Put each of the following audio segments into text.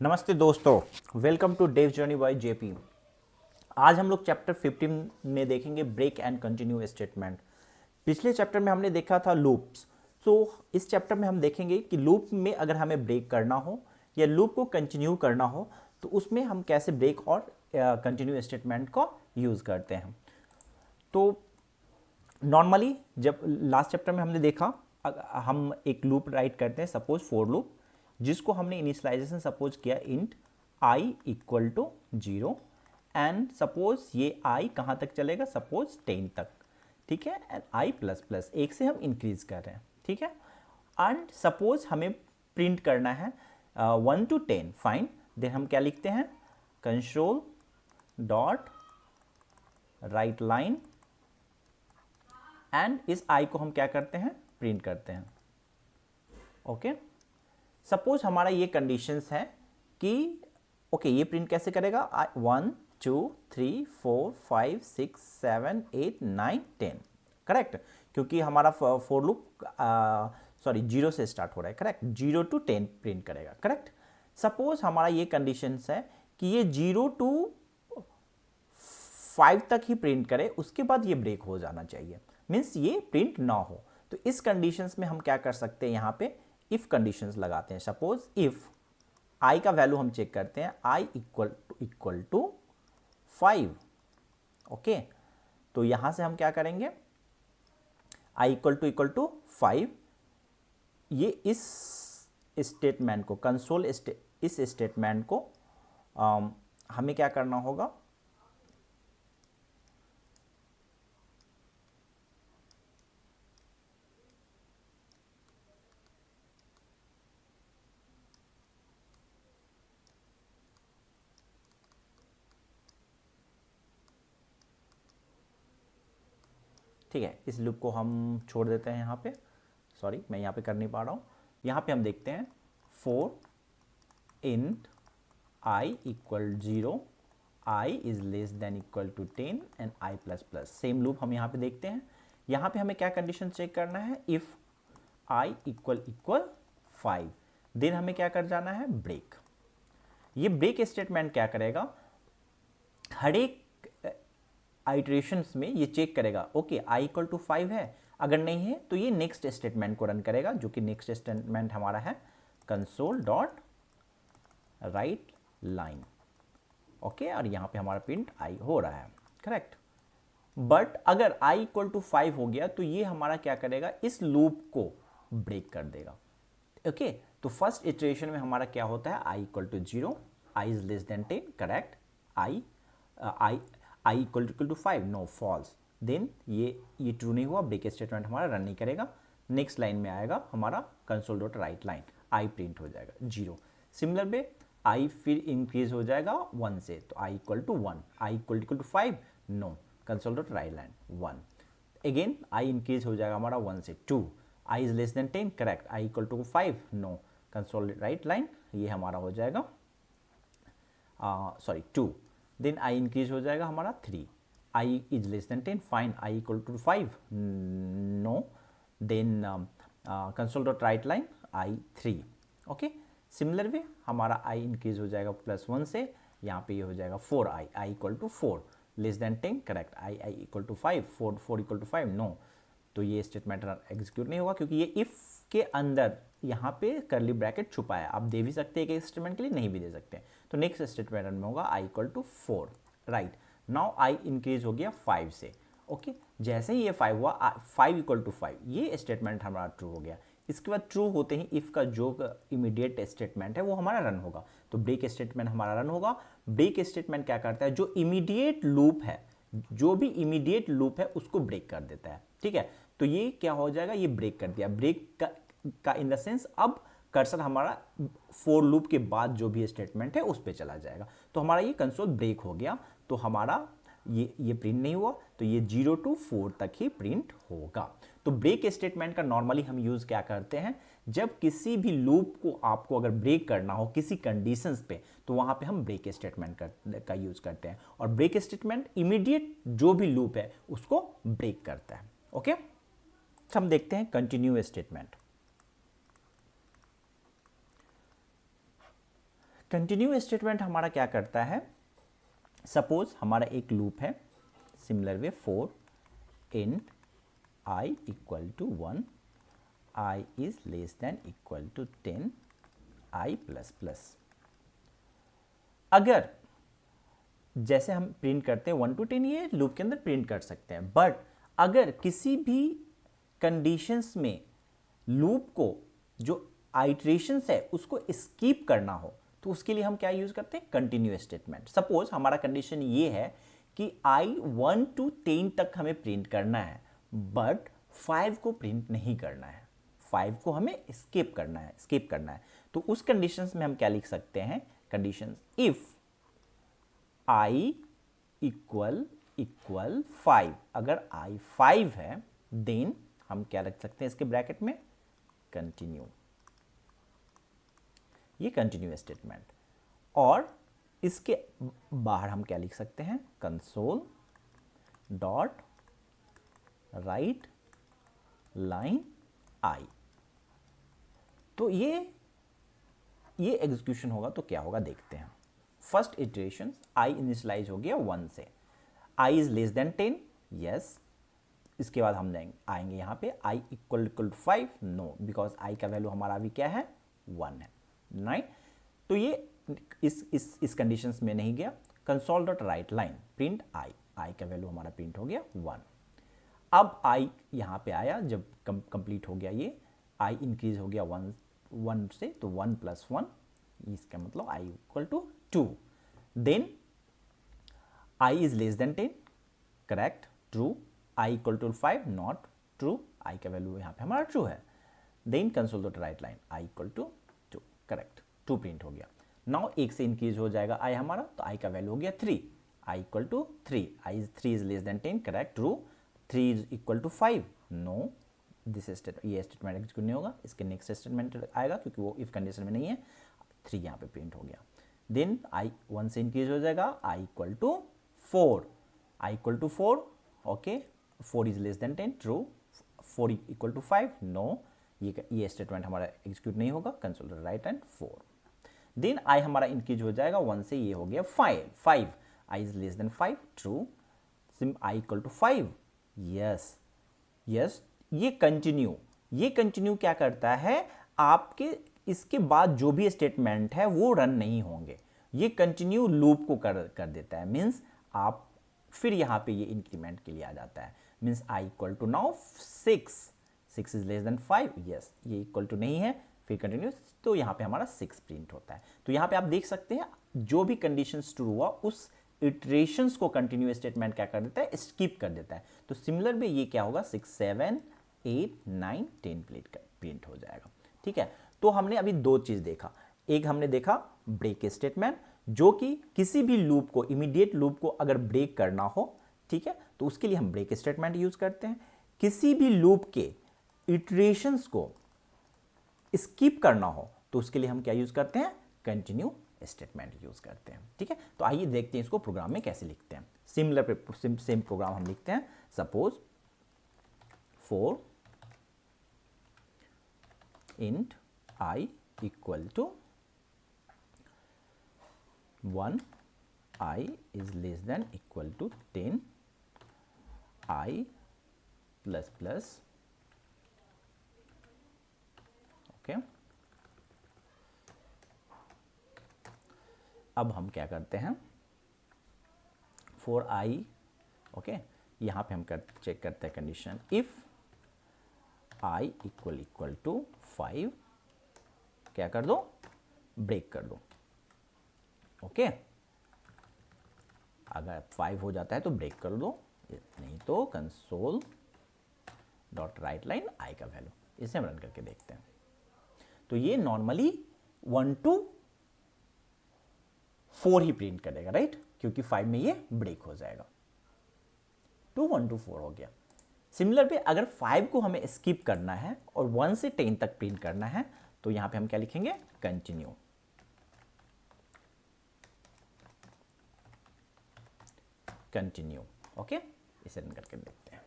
नमस्ते दोस्तों, welcome to dev journey by JP. आज हम लोग चैप्टर 15 में देखेंगे ब्रेक एंड कंटिन्यू स्टेटमेंट। पिछले चैप्टर में हमने देखा था लूप्स। तो इस चैप्टर में हम देखेंगे कि लूप में अगर हमें ब्रेक करना हो या लूप को कंटिन्यू करना हो तो उसमें हम कैसे ब्रेक और कंटिन्यू स्टेटमेंट को यूज़ करते हैं। तो नॉर्मली जब लास्ट चैप्टर में हमने देखा हम एक लूप राइट करते हैं, सपोज फॉर लूप, जिसको हमने इनिशियलाइजेशन सपोज किया int I equal to 0 and suppose ये आई कहाँ तक चलेगा, सपोज 10 तक, ठीक है। एंड आई प्लस प्लस एक से हम इंक्रीज कर रहे हैं, ठीक है। एंड सपोज हमें प्रिंट करना है 1 to 10, फाइन। देन हम क्या लिखते हैं, console dot write line and इस आई को हम क्या करते हैं, प्रिंट करते हैं। ओके, सपोज हमारा ये कंडीशंस है कि ओके ये प्रिंट कैसे करेगा, 1 2 3 4 5 6 7 8 9 10, करेक्ट, क्योंकि हमारा फोर लूप सॉरी 0 से स्टार्ट हो रहा है, करेक्ट। 0 to 10 प्रिंट करेगा, करेक्ट। सपोज हमारा ये कंडीशंस है कि ये 0 to 5 तक ही प्रिंट करे, उसके बाद ये ब्रेक हो जाना चाहिए, मीन्स ये प्रिंट ना हो। तो इस कंडीशंस में हम क्या कर सकते हैं, यहाँ पे इफ कंडीशंस लगाते हैं। सपोज इफ आई का वैल्यू हम चेक करते हैं, आई इक्वल टू 5, ओके। तो यहां से हम क्या करेंगे, आई इक्वल टू 5, ये इस स्टेटमेंट को इस स्टेटमेंट को हमें क्या करना होगा, ठीक है। इस लूप को हम छोड़ देते हैं यहाँ पे, सॉरी मैं यहाँ पे कर नहीं पा रहा हूँ। यहाँ पे हम देखते हैं for int I equal 0, I is less than equal to 10 and I plus plus. Same loop हम यहाँ पे देखते हैं। यहाँ पे हमें क्या कंडीशन चेक करना है, इफ आई इक्वल 5, देन हमें क्या कर जाना है, ब्रेक। ये ब्रेक स्टेटमेंट क्या करेगा, हर एक आइट्रेशंस में ये चेक करेगा, ओके आई इक्वल टू 5 है, अगर नहीं है तो ये नेक्स्ट स्टेटमेंट को रन करेगा, जो कि नेक्स्ट स्टेटमेंट हमारा है console dot write line, okay. और यहाँ पे हमारा प्रिंट आई हो रहा है, करेक्ट। बट अगर आई इक्वल टू 5 हो गया तो ये हमारा क्या करेगा, इस लूप को ब्रेक कर देगा, ओके। तो फर्स्ट इटरेशन में हमारा क्या होता है, I equal to 0, I is less than 10, correct. I I equal to 5, no false. Then ये ट्रू नहीं हुआ, ब्रेक स्टेटमेंट हमारा रन नहीं करेगा। नेक्स्ट लाइन में आएगा हमारा कंसोल डॉट राइट लाइन, आई प्रिंट हो जाएगा 0। सिमिलर पे आई फिर इंक्रीज हो जाएगा 1 से, तो I equal to 1, I equal to 5, no, console dot write line 1। Again I increase हो जाएगा हमारा 1 से 2, I is less than 10, correct, I equal to 5, no, console write line, ये हमारा हो जाएगा सॉरी 2। देन आई इंक्रीज हो जाएगा हमारा 3, I is less than 10, fine, I equal to 5, no, then console dot write line I 3, okay. Similar way हमारा I increase हो जाएगा +1 से, यहाँ पे ये हो जाएगा 4, I equal to 4, less than 10, correct, I equal to 5, 4 equal to 5, no. तो ये स्टेटमेंट एग्जीक्यूट नहीं होगा, क्योंकि ये इफ के अंदर यहाँ पे करली ब्रैकेट छुपा है। आप दे भी सकते हैं एक स्टेटमेंट के लिए, नहीं भी दे सकते। तो नेक्स्ट स्टेटमेंट में होगा I equal to 4, right. Now I increase हो गया 5 से, ओके। जैसे ही ये 5 हुआ, 5 इक्वल टू 5, ये स्टेटमेंट हमारा ट्रू हो गया। इसके बाद ट्रू होते ही इफ का जो इमीडिएट स्टेटमेंट है वो हमारा रन होगा, तो ब्रेक स्टेटमेंट हमारा रन होगा। ब्रेक स्टेटमेंट क्या करता है, जो इमीडिएट लूप है, जो भी इमीडिएट लूप है उसको ब्रेक कर देता है, ठीक है। तो ये क्या हो जाएगा, ये ब्रेक कर दिया। ब्रेक का इन द सेंस अब कर्सर हमारा फोर लूप के बाद जो भी स्टेटमेंट है उस पर चला जाएगा, तो हमारा ये कंसोल ब्रेक हो गया। तो हमारा ये प्रिंट नहीं हुआ, तो ये 0 to 4 तक ही प्रिंट होगा। तो ब्रेक स्टेटमेंट का नॉर्मली हम यूज क्या करते हैं, जब किसी भी लूप को आपको अगर ब्रेक करना हो किसी कंडीशंस पे, तो वहां पे हम ब्रेक स्टेटमेंट का यूज करते हैं। और ब्रेक स्टेटमेंट इमीडिएट जो भी लूप है उसको ब्रेक करता है, ओके। हम देखते हैं कंटिन्यू स्टेटमेंट। कंटिन्यू स्टेटमेंट हमारा क्या करता है, सपोज हमारा एक लूप है, similar way 4 int I equal to 1, I is less than equal to 10, I plus plus. अगर जैसे हम प्रिंट करते हैं 1 to 10, ये लूप के अंदर प्रिंट कर सकते हैं, बट अगर किसी भी कंडीशंस में लूप को जो आइट्रेशंस है उसको स्कीप करना हो तो उसके लिए हम क्या यूज करते हैं, कंटिन्यू स्टेटमेंट। सपोज हमारा कंडीशन ये है कि आई 1 to 10 तक हमें प्रिंट करना है, बट 5 को प्रिंट नहीं करना है, 5 को हमें स्किप करना है। तो उस कंडीशंस में हम क्या लिख सकते हैं, कंडीशंस इफ आई इक्वल 5, अगर आई 5 है देन हम क्या रख सकते हैं इसके ब्रैकेट में, कंटिन्यू, ये कंटिन्यू स्टेटमेंट। और इसके बाहर हम क्या लिख सकते हैं, कंसोल डॉट राइट लाइन आई। तो ये एग्जीक्यूशन होगा तो क्या होगा देखते हैं। फर्स्ट इटरेशन आई इनिशियलाइज हो गया 1 से, I is less than 10, yes. इसके बाद हम आएंगे यहाँ पे I equal to 5, no, because I का वैल्यू हमारा अभी क्या है, 1 है, राइट। तो ये इस कंडीशंस में नहीं गया। Console dot write line print I का वैल्यू हमारा प्रिंट हो गया 1। अब आई यहाँ पे आया, जब कंप्लीट हो गया ये, आई इंक्रीज हो गया 1 से, तो 1 प्लस 1, इसका मतलब I equal to 2। Then I is less than 10, correct, true. I equal to 5, not true, I का वैल्यू यहाँ पे हमारा ट्रू है। Then console dot write line I equal to 2, correct, 2 print हो गया। नाउ 1 से इंक्रीज हो जाएगा आई हमारा, तो आई का वैल्यू हो गया 3, I equal to 3, I 3 is less than 10, correct, true. 3 is equal to 5, no, this ये स्टेटमेंट एग्जीक्यूट नहीं होगा, इसके नेक्स्ट स्टेटमेंट आएगा क्योंकि वो इफ कंडीशन में नहीं है। 3 यहाँ पे प्रिंट हो गया। देन आई 1 से इंक्रीज हो जाएगा, I equal to 4, I equal to 4, okay, 4 is less than 10, true. 4 equal to 5, no, ये स्टेटमेंट हमारा एग्जीक्यूट नहीं होगा, कंसोल राइट एंड 4। देन आई हमारा इंक्रीज हो जाएगा 1 से, ये हो गया 5, I is less than 5, true. सिम आई इक्वल टू 5, यस, ये कंटिन्यू क्या करता है, आपके इसके बाद जो भी स्टेटमेंट है वो रन नहीं होंगे, ये कंटिन्यू लूप को कर देता है। मीन्स आप फिर यहाँ पे ये इंक्रीमेंट के लिए आ जाता है, means I equal to now 6 is less than 5, yes, ये इक्वल टू नहीं है, फिर कंटिन्यू, तो यहाँ पे हमारा 6 प्रिंट होता है। तो यहाँ पे आप देख सकते हैं जो भी कंडीशन ट्रू हुआ उस इटरेशंस को कंटिन्यू स्टेटमेंट क्या कर देता है, स्किप कर देता है। तो सिमिलर में ये क्या होगा, 6, 7, 8, 9, 10 प्रिंट हो जाएगा। ठीक है, तो हमने अभी 2 चीज देखा। एक हमने देखा ब्रेक स्टेटमेंट, जो कि किसी भी लूप को, इमीडिएट लूप को अगर ब्रेक करना हो, ठीक है, तो उसके लिए हम ब्रेक स्टेटमेंट यूज करते हैं। किसी भी लूप के इटरेशंस को स्किप करना हो तो उसके लिए हम क्या यूज करते हैं, कंटिन्यू स्टेटमेंट यूज करते हैं। ठीक है, तो आइए देखते हैं इसको प्रोग्राम में कैसे लिखते हैं। सिमिलर सेम प्रोग्राम हम लिखते हैं। Suppose 4 int i equal to 1, i is less than equal to 10, i plus plus, okay. अब हम क्या करते हैं, 4i, ओके, यहाँ पे हम चेक करते हैं condition, if i equal to 5, क्या कर दो, ब्रेक कर दो, ओके। अगर 5 हो जाता है तो ब्रेक कर दो, नहीं तो कंसोल डॉट राइट लाइन आई का वैल्यू, इसे हम रन करके देखते हैं। तो ये नॉर्मली 1 to 4 ही प्रिंट करेगा, राइट, क्योंकि 5 में ये ब्रेक हो जाएगा। तो 1 to 4 हो गया। सिमिलर पे अगर 5 को हमें स्किप करना है और 1 से 10 तक प्रिंट करना है तो यहां पे हम क्या लिखेंगे, कंटिन्यू, ओके। इसे रन करके देखते हैं।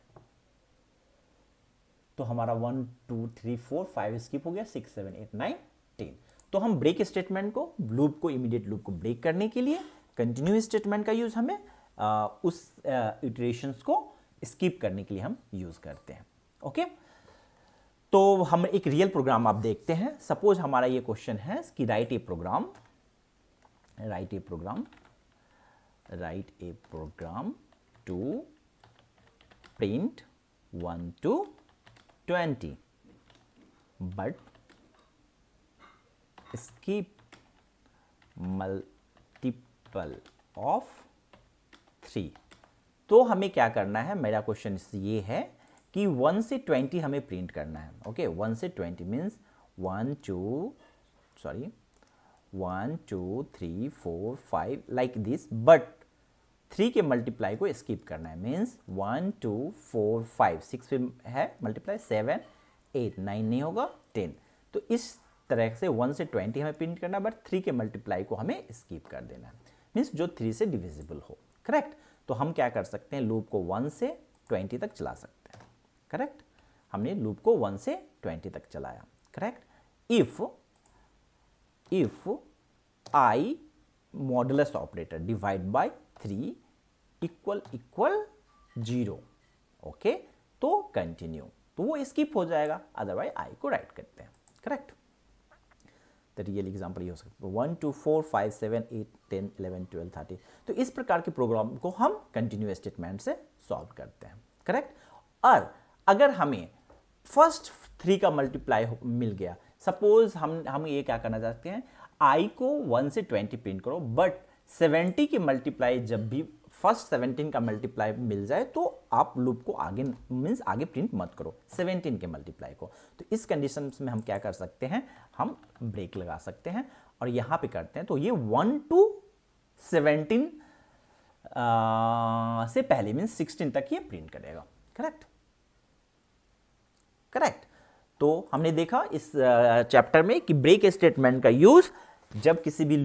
तो हमारा 1, 2, 3, 4, 5 स्किप हो गया, 6, 7, 8, 9, 10। तो हम ब्रेक स्टेटमेंट को, लूप को, इमीडिएट लूप को ब्रेक करने के लिए कंटिन्यू स्टेटमेंट का यूज हमें उस इटरेशंस को स्किप करने के लिए हम यूज करते हैं। ओके, तो हम एक रियल प्रोग्राम आप देखते हैं। सपोज हमारा ये क्वेश्चन है कि write a program to print 1 to 20 but skip multiple of 3। तो हमें क्या करना है, मेरा क्वेश्चन ये है कि 1 से 20 हमें प्रिंट करना है। ओके, 1 से 20 मीन्स 1 2 3 4 5 लाइक दिस, बट 3 के मल्टीप्लाई को स्किप करना है। मीन्स 1 2 4 5 6 पे है मल्टीप्लाई, 7 8 9 नहीं होगा, 10। तो इस तरह से 1 से 20 हमें प्रिंट करना है, बट 3 के मल्टीप्लाई को हमें स्किप कर देना है। मीन्स जो 3 से डिविजिबल हो। करेक्ट। तो हम क्या कर सकते हैं, लूप को 1 से 20 तक चला सकते हैं। करेक्ट, हमने लूप को 1 से 20 तक चलाया। Correct. If I modulus operator divide by 3 equal 0, okay, तो कंटिन्यू, तो वो स्किप हो जाएगा, अदरवाइज आई को राइट करते हैं। करेक्ट। तो रियल एग्जांपल ये हो सकता है 1 2 4 5 7 8 10 11 12 13। तो इस प्रकार के प्रोग्राम को हम कंटिन्यू स्टेटमेंट से सॉल्व करते हैं। करेक्ट। और अगर हमें फर्स्ट 3 का मल्टीप्लाई मिल गया, सपोज हम ये क्या करना चाहते हैं, आई को 1 से 20 प्रिंट करो, बट 70 के मल्टीप्लाई जब भी फर्स्ट 17 का मल्टीप्लाई मिल जाए तो आप लूप को आगे मीन्स आगे प्रिंट मत करो 17 के मल्टीप्लाई को। तो इस कंडीशन में हम क्या कर सकते हैं, हम ब्रेक लगा सकते हैं और यहां पे करते हैं। तो ये 1 to 17 से पहले मीन्स 16 तक ये प्रिंट करेगा। करेक्ट। करेक्ट। तो हमने देखा इस चैप्टर में कि ब्रेक स्टेटमेंट का यूज जब किसी भी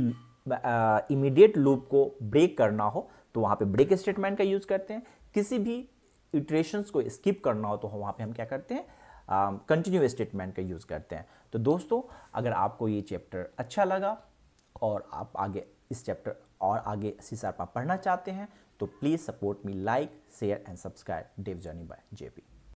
इमीडिएट लूप को ब्रेक करना हो तो वहां पे ब्रेक स्टेटमेंट का यूज करते हैं। किसी भी इटरेशंस को स्किप करना हो तो वहां पे हम क्या करते हैं, कंटिन्यू स्टेटमेंट का यूज करते हैं। तो दोस्तों, अगर आपको ये चैप्टर अच्छा लगा और आप आगे इस चैप्टर और आगे C# आप पढ़ना चाहते हैं तो please support me, like share and subscribe dev journey by JP।